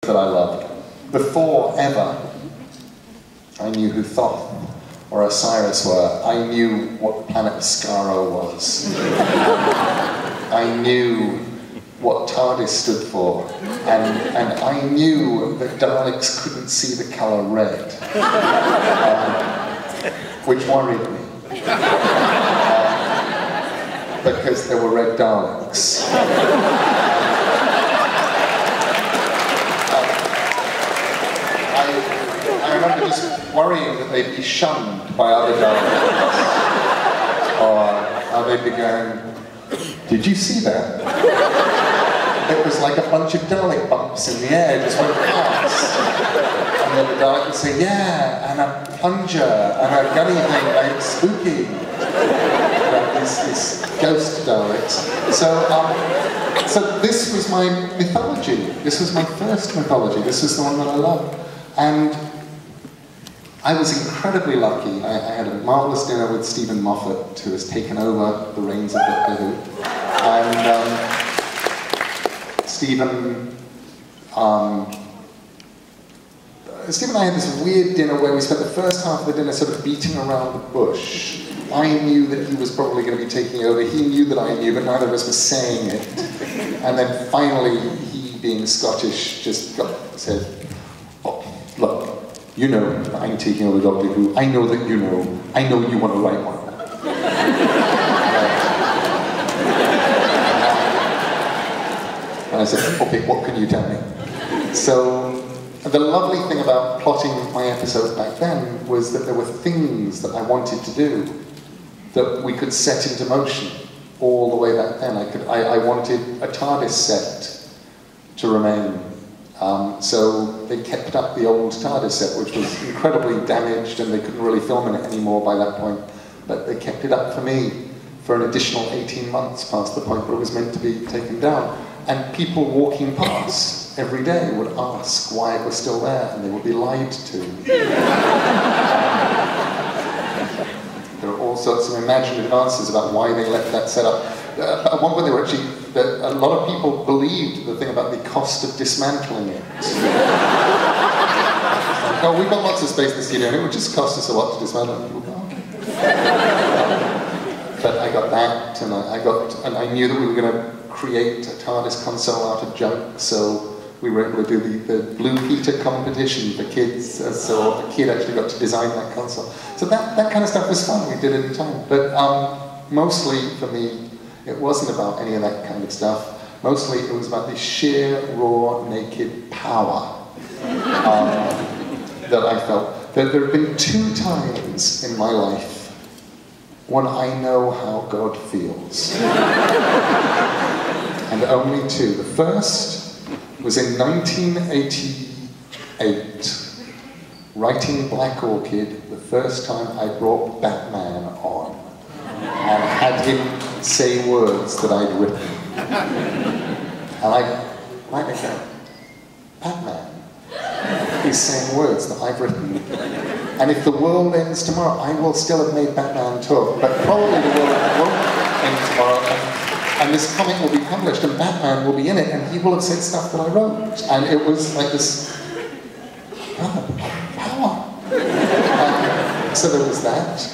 that I loved. Before ever I knew who Thoth or Osiris were, I knew what the planet Skaro was. I knew what TARDIS stood for, and I knew that Daleks couldn't see the colour red, which worried me, because there were red Daleks. I remember just worrying that they'd be shunned by other Daleks, or they'd be going, "Did you see that? It was like a bunch of Dalek bumps in the air, just went past." And then the Dalek would say, "Yeah, and a plunger, and a gunny thing, like spooky." You know, these ghost Daleks. So this was my mythology. This was my first mythology. This was the one that I loved. And I was incredibly lucky. I had a marvellous dinner with Stephen Moffat, who has taken over the reins of Doctor Who. And Stephen and I had this weird dinner where we spent the first half of the dinner sort of beating around the bush. I knew that he was probably going to be taking over. He knew that I knew, but neither of us was saying it. And then finally, he, being Scottish, just said, "Oh, look, you know I'm taking over Doctor Who. I know that you know. I know you want to write one." And I said, "Okay, what can you tell me?" So the lovely thing about plotting my episodes back then was that there were things that I wanted to do that we could set into motion all the way back then. I wanted a TARDIS set to remain. So they kept up the old TARDIS set, which was incredibly damaged and they couldn't really film in it anymore by that point. But they kept it up for me for an additional 18 months past the point where it was meant to be taken down. And people walking past every day would ask why it was still there, and they would be lied to. There are all sorts of imaginative answers about why they left that set up. At one point they were actually, a lot of people believed the thing about the cost of dismantling it. Oh, we've got lots of space in the studio, and it would just cost us a lot to dismantle it. But I got that, and I knew that we were going to create a TARDIS console out of junk, so we were able to do the Blue Peter competition for kids, so a kid actually got to design that console. So that kind of stuff was fun, we did it in time. But mostly for me, it wasn't about any of that kind of stuff. Mostly it was about the sheer, raw, naked power that I felt. There have been 2 times in my life when I know how God feels. And only 2. The first was in 1988, writing Black Orchid, the first time I brought Batman on, and had him say words that I'd written. And I go, Batman is saying words that I've written. And if the world ends tomorrow, I will still have made Batman talk, but probably the world won't end tomorrow. And this comic will be published, and Batman will be in it, and he will have said stuff that I wrote. And it was like this power. So there was that.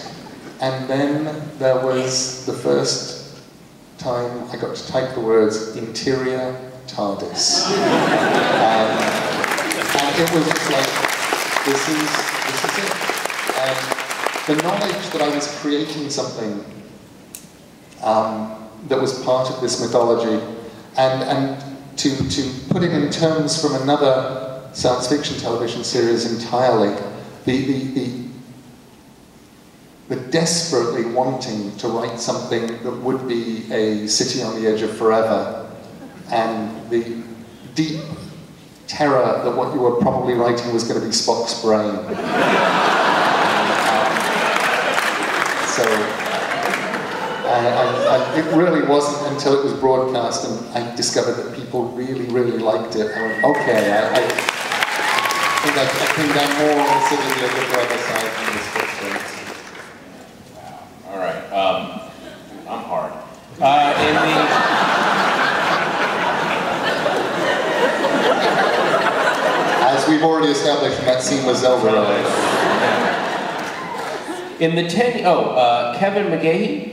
And then there was the first time I got to type the words interior TARDIS. And it was just like, this is it. And the knowledge that I was creating something that was part of this mythology, and to put it in terms from another science fiction television series entirely, the desperately wanting to write something that would be a city on the edge of forever, and the deep terror that what you were probably writing was going to be Spock's brain. And it really wasn't until it was broadcast and I discovered that people really, really liked it. I went, okay, I think I came down more on the city of the other side from this picture. Wow, all right. I'm hard. we've already established from that scene with Zelda. In the Kevin McGahee?